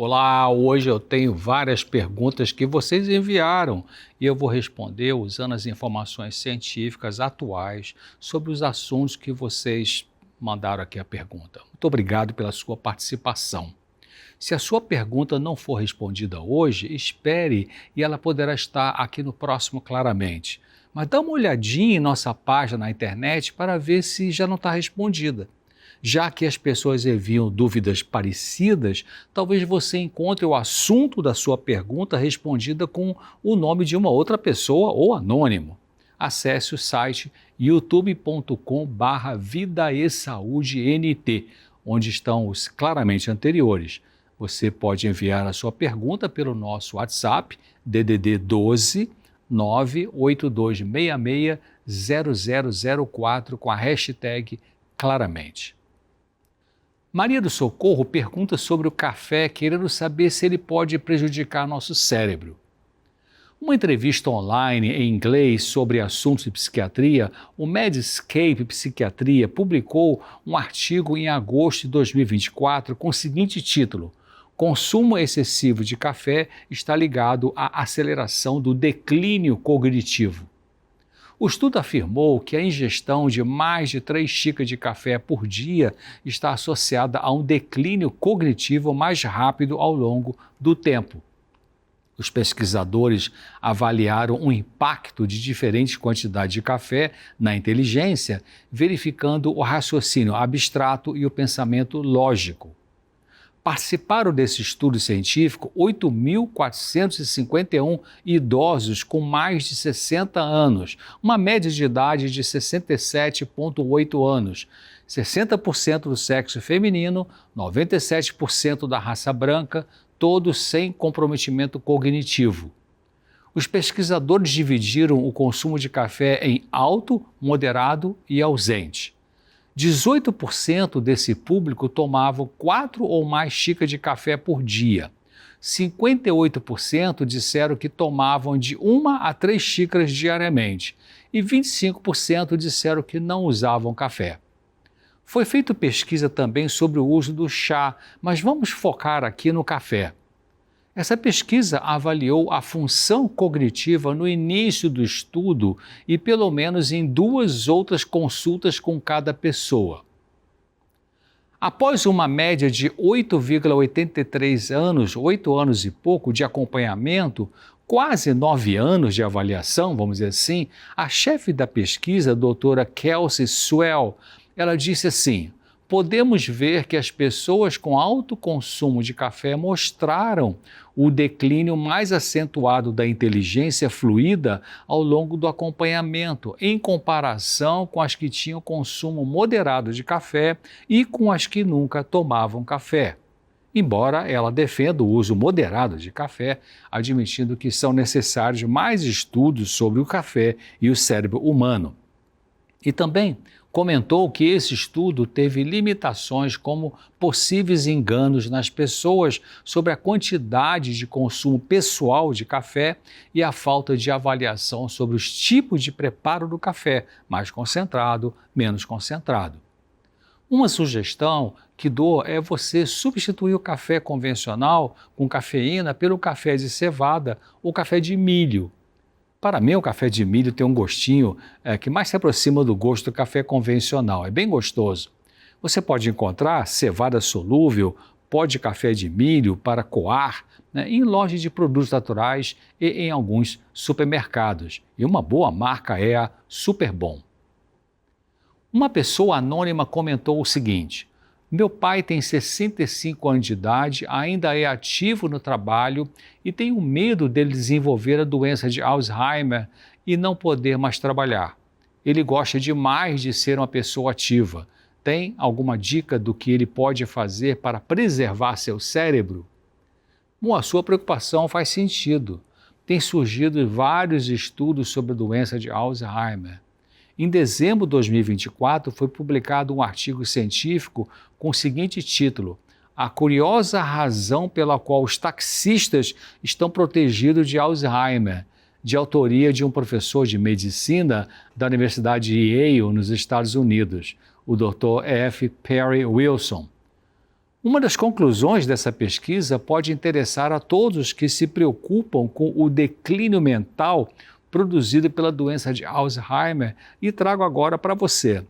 Olá, hoje eu tenho várias perguntas que vocês enviaram e eu vou responder usando as informações científicas atuais sobre os assuntos que vocês mandaram aqui a pergunta. Muito obrigado pela sua participação. Se a sua pergunta não for respondida hoje, espere e ela poderá estar aqui no próximo Claramente. Mas dá uma olhadinha em nossa página na internet para ver se já não está respondida. Já que as pessoas enviam dúvidas parecidas, talvez você encontre o assunto da sua pergunta respondida com o nome de uma outra pessoa ou anônimo. Acesse o site youtube.com/Vida e Saúde NT, onde estão os Claramente anteriores. Você pode enviar a sua pergunta pelo nosso WhatsApp, DDD 12 982660004 com a hashtag Claramente. Maria do Socorro pergunta sobre o café, querendo saber se ele pode prejudicar nosso cérebro. Uma entrevista online em inglês sobre assuntos de psiquiatria, o Medscape Psiquiatria publicou um artigo em agosto de 2024 com o seguinte título: Consumo excessivo de café está ligado à aceleração do declínio cognitivo. O estudo afirmou que a ingestão de mais de 3 xícaras de café por dia está associada a um declínio cognitivo mais rápido ao longo do tempo. Os pesquisadores avaliaram o impacto de diferentes quantidades de café na inteligência, verificando o raciocínio abstrato e o pensamento lógico. Participaram desse estudo científico 8.451 idosos com mais de 60 anos, uma média de idade de 67,8 anos, 60% do sexo feminino, 97% da raça branca, todos sem comprometimento cognitivo. Os pesquisadores dividiram o consumo de café em alto, moderado e ausente. 18% desse público tomavam 4 ou mais xícaras de café por dia. 58% disseram que tomavam de 1 a 3 xícaras diariamente e 25% disseram que não usavam café. Foi feita pesquisa também sobre o uso do chá, mas vamos focar aqui no café. Essa pesquisa avaliou a função cognitiva no início do estudo e pelo menos em 2 outras consultas com cada pessoa. Após uma média de 8,83 anos, 8 anos e pouco de acompanhamento, quase 9 anos de avaliação, vamos dizer assim, a chefe da pesquisa, a doutora Kelsey Swell, ela disse assim: podemos ver que as pessoas com alto consumo de café mostraram o declínio mais acentuado da inteligência fluida ao longo do acompanhamento, em comparação com as que tinham consumo moderado de café e com as que nunca tomavam café. Embora ela defenda o uso moderado de café, admitindo que são necessários mais estudos sobre o café e o cérebro humano. E também comentou que esse estudo teve limitações como possíveis enganos nas pessoas sobre a quantidade de consumo pessoal de café e a falta de avaliação sobre os tipos de preparo do café, mais concentrado, menos concentrado. Uma sugestão que dou é você substituir o café convencional com cafeína pelo café de cevada ou café de milho. Para mim, o café de milho tem um gostinho que mais se aproxima do gosto do café convencional. É bem gostoso. Você pode encontrar cevada solúvel, pó de café de milho para coar, em lojas de produtos naturais e em alguns supermercados. E uma boa marca é a Superbom. Uma pessoa anônima comentou o seguinte: meu pai tem 65 anos de idade, ainda é ativo no trabalho e tenho medo dele desenvolver a doença de Alzheimer e não poder mais trabalhar. Ele gosta demais de ser uma pessoa ativa. Tem alguma dica do que ele pode fazer para preservar seu cérebro? Bom, a sua preocupação faz sentido. Tem surgido vários estudos sobre a doença de Alzheimer. Em dezembro de 2024, foi publicado um artigo científico com o seguinte título: A curiosa razão pela qual os taxistas estão protegidos de Alzheimer, de autoria de um professor de medicina da Universidade de Yale, nos Estados Unidos, o Dr. F. Perry Wilson. Uma das conclusões dessa pesquisa pode interessar a todos que se preocupam com o declínio mental produzido pela doença de Alzheimer e trago agora para você.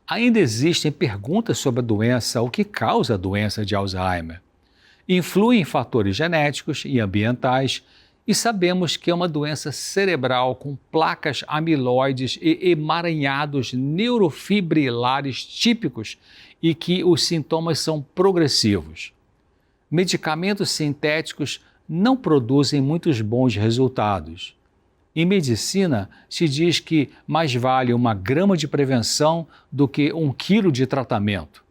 Ainda existem perguntas sobre a doença, o que causa a doença de Alzheimer. Influem fatores genéticos e ambientais e sabemos que é uma doença cerebral com placas amiloides e emaranhados neurofibrilares típicos e que os sintomas são progressivos. Medicamentos sintéticos não produzem muitos bons resultados. Em medicina, se diz que mais vale 1 grama de prevenção do que 1 quilo de tratamento.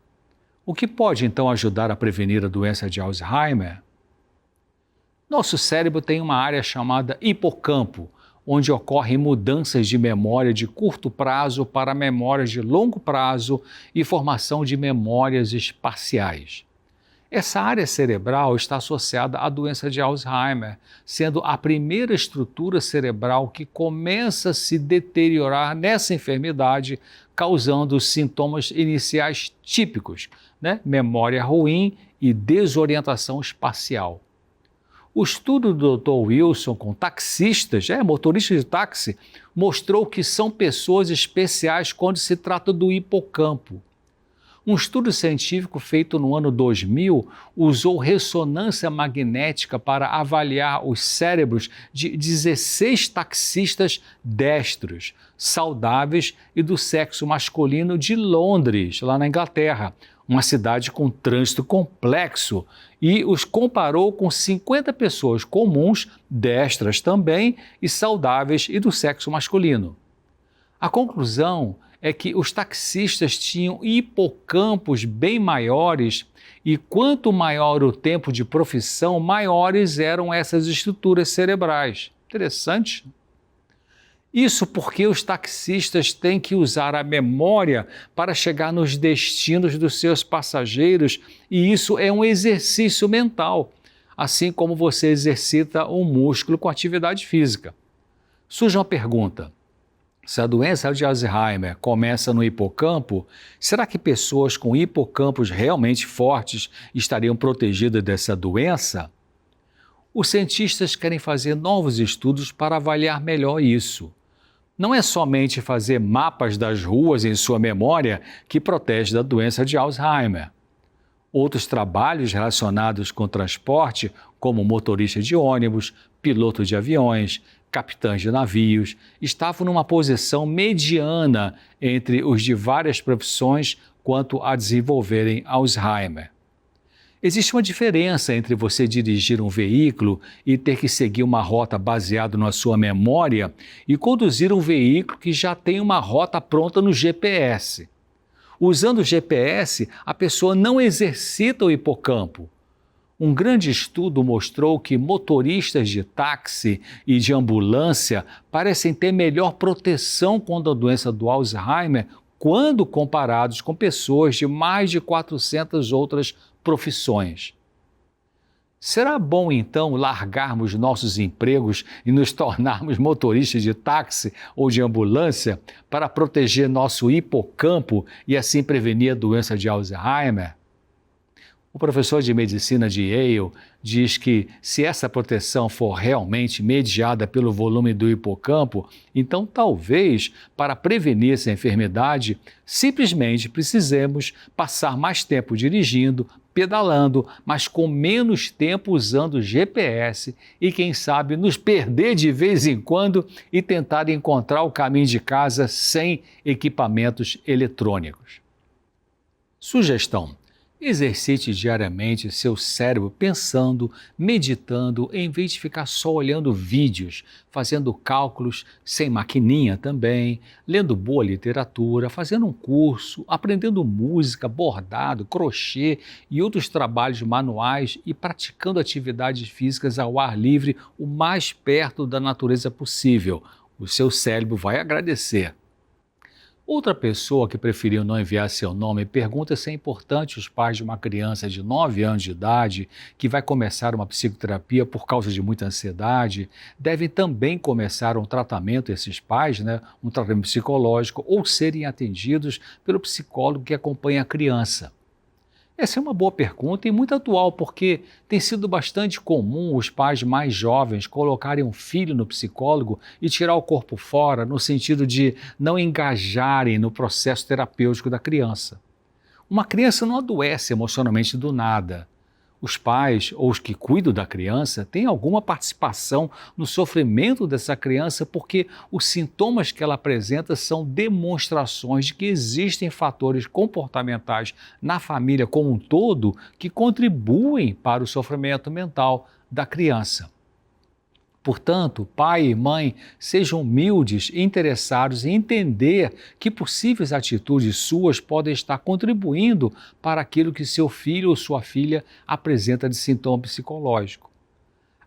O que pode então ajudar a prevenir a doença de Alzheimer? Nosso cérebro tem uma área chamada hipocampo, onde ocorrem mudanças de memória de curto prazo para memórias de longo prazo e formação de memórias espaciais. Essa área cerebral está associada à doença de Alzheimer, sendo a primeira estrutura cerebral que começa a se deteriorar nessa enfermidade, causando sintomas iniciais típicos, memória ruim e desorientação espacial. O estudo do Dr. Wilson com taxistas, motoristas de táxi, mostrou que são pessoas especiais quando se trata do hipocampo. Um estudo científico feito no ano 2000 usou ressonância magnética para avaliar os cérebros de 16 taxistas destros, saudáveis e do sexo masculino de Londres, lá na Inglaterra, uma cidade com trânsito complexo, e os comparou com 50 pessoas comuns, destras também, e saudáveis e do sexo masculino. A conclusão é que os taxistas tinham hipocampos bem maiores e quanto maior o tempo de profissão, maiores eram essas estruturas cerebrais. Interessante. Isso porque os taxistas têm que usar a memória para chegar nos destinos dos seus passageiros e isso é um exercício mental, assim como você exercita um músculo com atividade física. Surge uma pergunta. Se a doença de Alzheimer começa no hipocampo, será que pessoas com hipocampos realmente fortes estariam protegidas dessa doença? Os cientistas querem fazer novos estudos para avaliar melhor isso. Não é somente fazer mapas das ruas em sua memória que protege da doença de Alzheimer. Outros trabalhos relacionados com transporte, como motorista de ônibus, piloto de aviões, capitães de navios, estavam numa posição mediana entre os de várias profissões quanto a desenvolverem Alzheimer. Existe uma diferença entre você dirigir um veículo e ter que seguir uma rota baseada na sua memória e conduzir um veículo que já tem uma rota pronta no GPS. Usando o GPS, a pessoa não exercita o hipocampo. Um grande estudo mostrou que motoristas de táxi e de ambulância parecem ter melhor proteção contra a doença do Alzheimer quando comparados com pessoas de mais de 400 outras profissões. Será bom, então, largarmos nossos empregos e nos tornarmos motoristas de táxi ou de ambulância para proteger nosso hipocampo e assim prevenir a doença de Alzheimer? O professor de medicina de Yale diz que se essa proteção for realmente mediada pelo volume do hipocampo, então talvez, para prevenir essa enfermidade, simplesmente precisemos passar mais tempo dirigindo, pedalando, mas com menos tempo usando GPS e, quem sabe, nos perder de vez em quando e tentar encontrar o caminho de casa sem equipamentos eletrônicos. Sugestão: exercite diariamente seu cérebro pensando, meditando, em vez de ficar só olhando vídeos, fazendo cálculos sem maquininha também, lendo boa literatura, fazendo um curso, aprendendo música, bordado, crochê e outros trabalhos manuais e praticando atividades físicas ao ar livre o mais perto da natureza possível. O seu cérebro vai agradecer. Outra pessoa que preferiu não enviar seu nome pergunta se é importante os pais de uma criança de 9 anos de idade que vai começar uma psicoterapia por causa de muita ansiedade, devem também começar um tratamento, esses pais, um tratamento psicológico ou serem atendidos pelo psicólogo que acompanha a criança. Essa é uma boa pergunta e muito atual, porque tem sido bastante comum os pais mais jovens colocarem um filho no psicólogo e tirar o corpo fora, no sentido de não engajarem no processo terapêutico da criança. Uma criança não adoece emocionalmente do nada. Os pais ou os que cuidam da criança têm alguma participação no sofrimento dessa criança porque os sintomas que ela apresenta são demonstrações de que existem fatores comportamentais na família como um todo que contribuem para o sofrimento mental da criança. Portanto, pai e mãe, sejam humildes e interessados em entender que possíveis atitudes suas podem estar contribuindo para aquilo que seu filho ou sua filha apresenta de sintoma psicológico.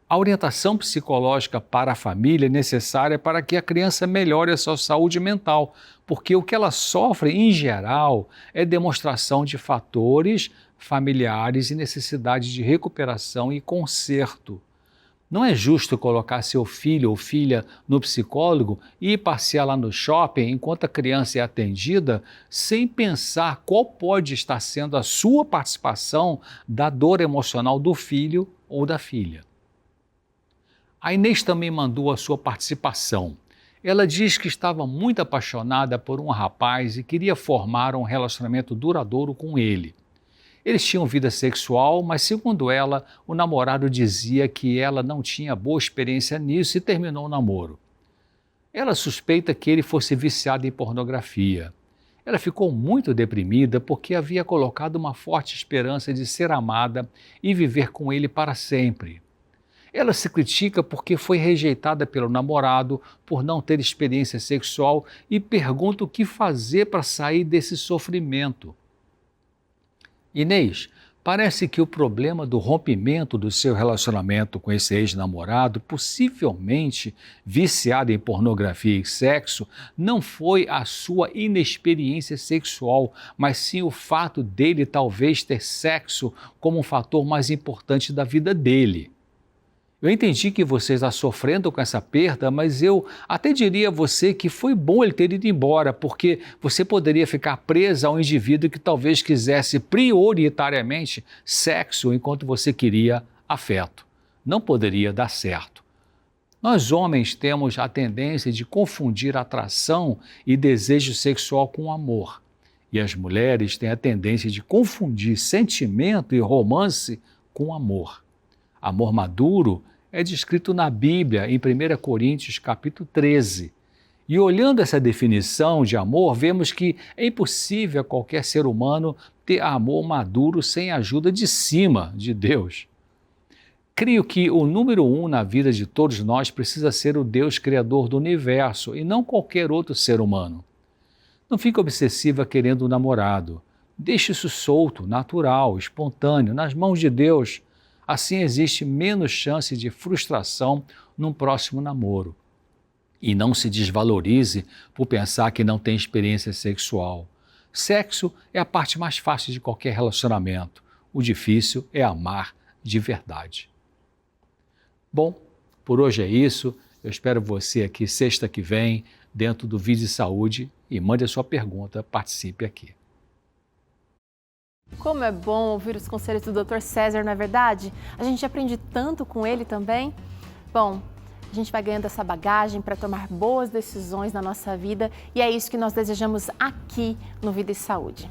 A orientação psicológica para a família é necessária para que a criança melhore a sua saúde mental, porque o que ela sofre, em geral, é demonstração de fatores familiares e necessidade de recuperação e conserto. Não é justo colocar seu filho ou filha no psicólogo e ir passear lá no shopping enquanto a criança é atendida, sem pensar qual pode estar sendo a sua participação da dor emocional do filho ou da filha. A Inês também mandou a sua participação. Ela diz que estava muito apaixonada por um rapaz e queria formar um relacionamento duradouro com ele. Eles tinham vida sexual, mas segundo ela, o namorado dizia que ela não tinha boa experiência nisso e terminou o namoro. Ela suspeita que ele fosse viciado em pornografia. Ela ficou muito deprimida porque havia colocado uma forte esperança de ser amada e viver com ele para sempre. Ela se critica porque foi rejeitada pelo namorado por não ter experiência sexual e pergunta o que fazer para sair desse sofrimento. Inês, parece que o problema do rompimento do seu relacionamento com esse ex-namorado, possivelmente viciado em pornografia e sexo, não foi a sua inexperiência sexual, mas sim o fato dele talvez ter sexo como um fator mais importante da vida dele. Eu entendi que você está sofrendo com essa perda, mas eu até diria a você que foi bom ele ter ido embora, porque você poderia ficar presa a um indivíduo que talvez quisesse prioritariamente sexo enquanto você queria afeto. Não poderia dar certo. Nós homens temos a tendência de confundir atração e desejo sexual com amor. E as mulheres têm a tendência de confundir sentimento e romance com amor. Amor maduro é descrito na Bíblia, em 1 Coríntios, capítulo 13. E olhando essa definição de amor, vemos que é impossível a qualquer ser humano ter amor maduro sem a ajuda de cima de Deus. Creio que o número 1 na vida de todos nós precisa ser o Deus Criador do universo e não qualquer outro ser humano. Não fique obsessiva querendo um namorado. Deixe isso solto, natural, espontâneo, nas mãos de Deus. Assim existe menos chance de frustração num próximo namoro. E não se desvalorize por pensar que não tem experiência sexual. Sexo é a parte mais fácil de qualquer relacionamento. O difícil é amar de verdade. Bom, por hoje é isso. Eu espero você aqui sexta que vem, dentro do Vida e Saúde, e mande a sua pergunta, participe aqui. Como é bom ouvir os conselhos do Dr. César, não é verdade? A gente aprende tanto com ele também. Bom, a gente vai ganhando essa bagagem para tomar boas decisões na nossa vida e é isso que nós desejamos aqui no Vida e Saúde.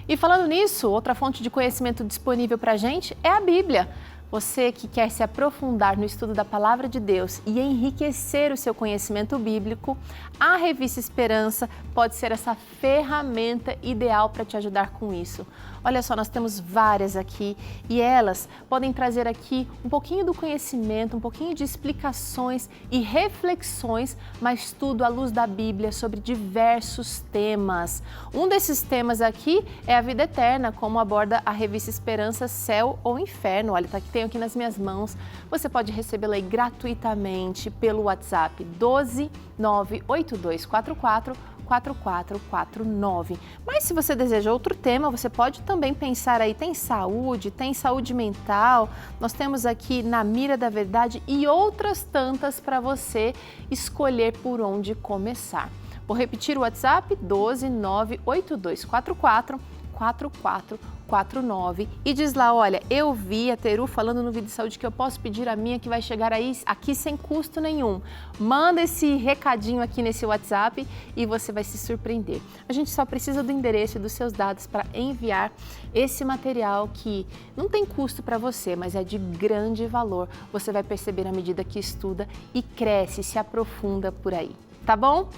E falando nisso, outra fonte de conhecimento disponível para a gente é a Bíblia. Você que quer se aprofundar no estudo da Palavra de Deus e enriquecer o seu conhecimento bíblico, a Revista Esperança pode ser essa ferramenta ideal para te ajudar com isso. Olha só, nós temos várias aqui e elas podem trazer aqui um pouquinho do conhecimento, um pouquinho de explicações e reflexões, mas tudo à luz da Bíblia sobre diversos temas. Um desses temas aqui é a vida eterna, como aborda a Revista Esperança, Céu ou Inferno. Olha, tá aqui, tenho aqui nas minhas mãos. Você pode recebê-la aí gratuitamente pelo WhatsApp 12 98244 4449. Mas se você deseja outro tema, você pode também pensar aí, tem saúde mental, nós temos aqui Na Mira da Verdade e outras tantas para você escolher por onde começar. Vou repetir o WhatsApp 12 98244 4449 e diz lá, olha, eu vi a Teru falando no Vida e Saúde que eu posso pedir a minha que vai chegar aí aqui sem custo nenhum. Manda esse recadinho aqui nesse WhatsApp e você vai se surpreender. A gente só precisa do endereço e dos seus dados para enviar esse material que não tem custo para você, mas é de grande valor. Você vai perceber à medida que estuda e cresce, se aprofunda por aí, tá bom?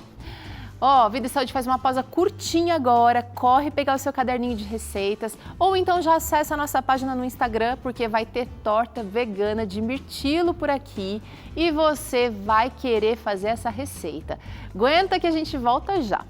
Vida e Saúde faz uma pausa curtinha agora, corre pegar o seu caderninho de receitas ou então já acessa a nossa página no Instagram porque vai ter torta vegana de mirtilo por aqui e você vai querer fazer essa receita. Aguenta que a gente volta já!